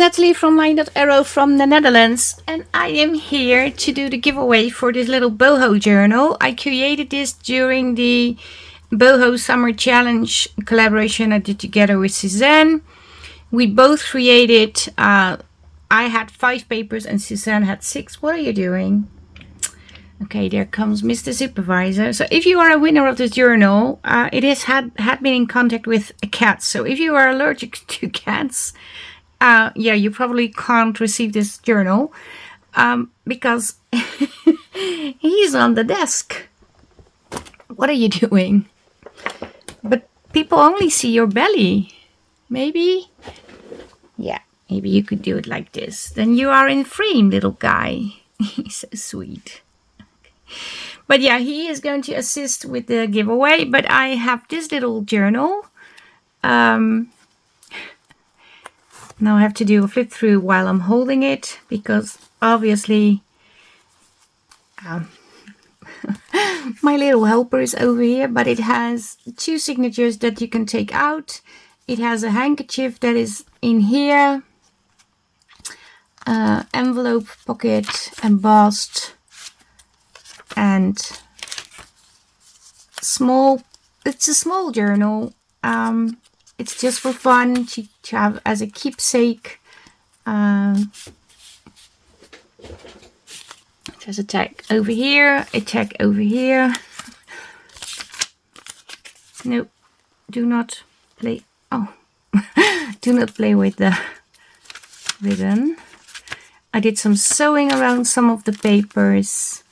Natalie from LineDotArrow from the Netherlands, and I am here to do the giveaway for this little boho journal. I created this during the Boho Summer Challenge collaboration I did together with Suzanne. We both created, I had 5 papers and Suzanne had 6. What are you doing? Okay, there comes Mr. Supervisor. So if you are a winner of this journal, it has had been in contact with a cat. So if you are allergic to cats, yeah, you probably can't receive this journal because he's on the desk. What are you doing? But people only see your belly. Maybe? Yeah, maybe you could do it like this. Then you are in frame, little guy. He's so sweet. But yeah, he is going to assist with the giveaway. But I have this little journal. Now I have to do a flip through while I'm holding it, because obviously my little helper is over here, but it has 2 signatures that you can take out. It has a handkerchief that is in here, envelope, pocket, embossed, and small. It's a small journal. It's just for fun to have as a keepsake. There's a tag over here, a tag over here. Nope, do not play. Oh, do not play with the ribbon. I did some sewing around some of the papers.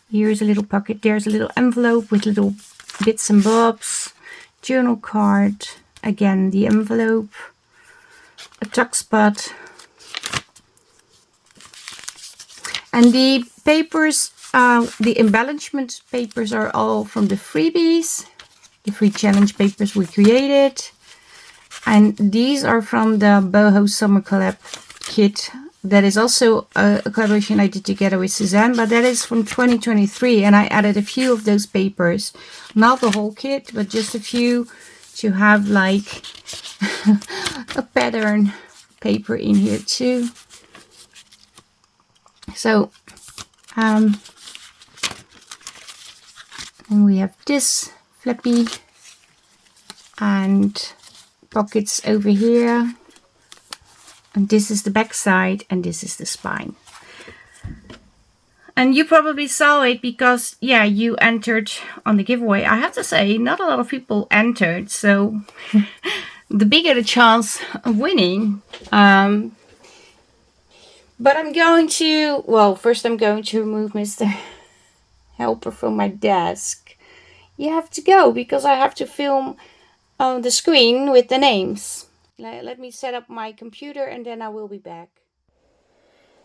Here's a little pocket. There's a little envelope with little bits and bobs. Journal card. Again, the envelope. A tuck spot. And the papers, the embellishment papers are all from the freebies. The free challenge papers we created. And these are from the Boho Summer Collab kit. That is also a collaboration I did together with Suzanne, but that is from 2023, and I added a few of those papers. Not the whole kit, but just a few to have like a pattern paper in here too. So, and we have this flappy and pockets over here. And this is the back side, and this is the spine. And you probably saw it because, yeah, you entered on the giveaway. I have to say, not a lot of people entered, so the bigger the chance of winning. But I'm going to, well, first I'm going to remove Mr. Helper from my desk. You have to go because I have to film on the screen with the names. Let me set up my computer and then I will be back.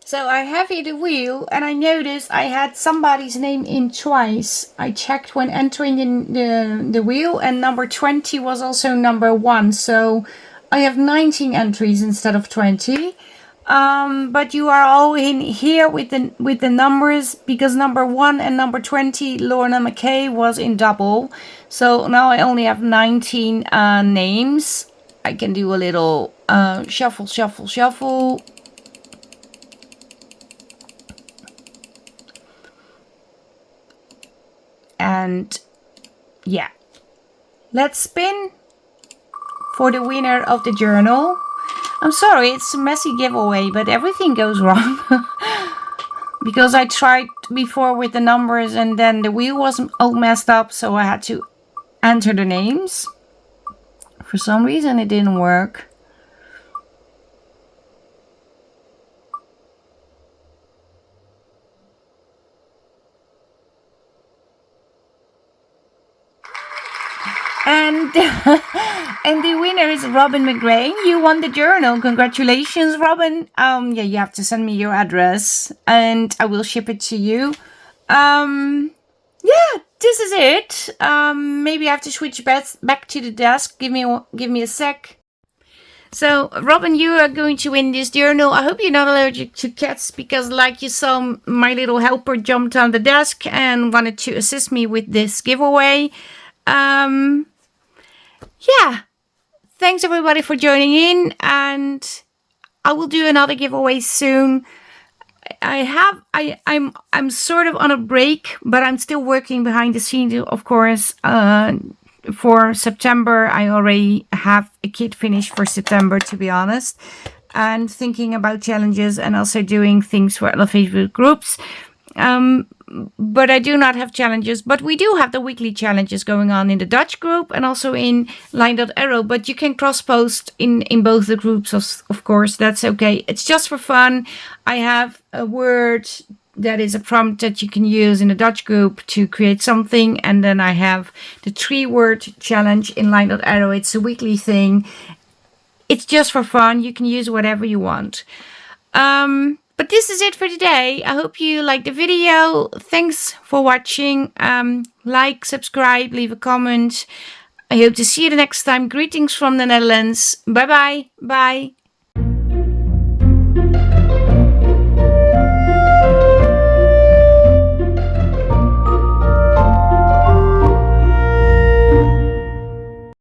So I have here the wheel, and I noticed I had somebody's name in twice. I checked when entering in the wheel, and number 20 was also number 1. So I have 19 entries instead of 20. But you are all in here with the numbers, because number 1 and number 20, Lorna McKay, was in double. So now I only have 19 names. I can do a little shuffle, shuffle, shuffle. And yeah, let's spin for the winner of the journal. I'm sorry, it's a messy giveaway, but everything goes wrong. Because I tried before with the numbers and then the wheel was all messed up, so I had to enter the names. For some reason it didn't work. And the winner is Robin McGrain. You won the journal. Congratulations, Robin. Yeah, you have to send me your address and I will ship it to you. Yeah, this is it. Maybe I have to switch back to the desk. Give me a sec. So, Robin, you are going to win this journal. I hope you're not allergic to cats, because like you saw, my little helper jumped on the desk and wanted to assist me with this giveaway. Yeah. thanks everybody for joining in, and I will do another giveaway soon. I'm sort of on a break, but I'm still working behind the scenes, of course. For September, I already have a kit finished for September, to be honest, and thinking about challenges and also doing things for other Facebook groups. But I do not have challenges, but we do have the weekly challenges going on in the Dutch group and also in LineDotArrow, but you can cross post in both the groups, of course. That's okay. It's just for fun. I have a word that is a prompt that you can use in the Dutch group to create something, and then I have the 3-word challenge in LineDotArrow. It's a weekly thing. It's just for fun. You can use whatever you want. But this is it for today. I hope you liked the video. Thanks for watching. Like, subscribe, leave a comment. I hope to see you the next time. Greetings from the Netherlands. Bye-bye. Bye.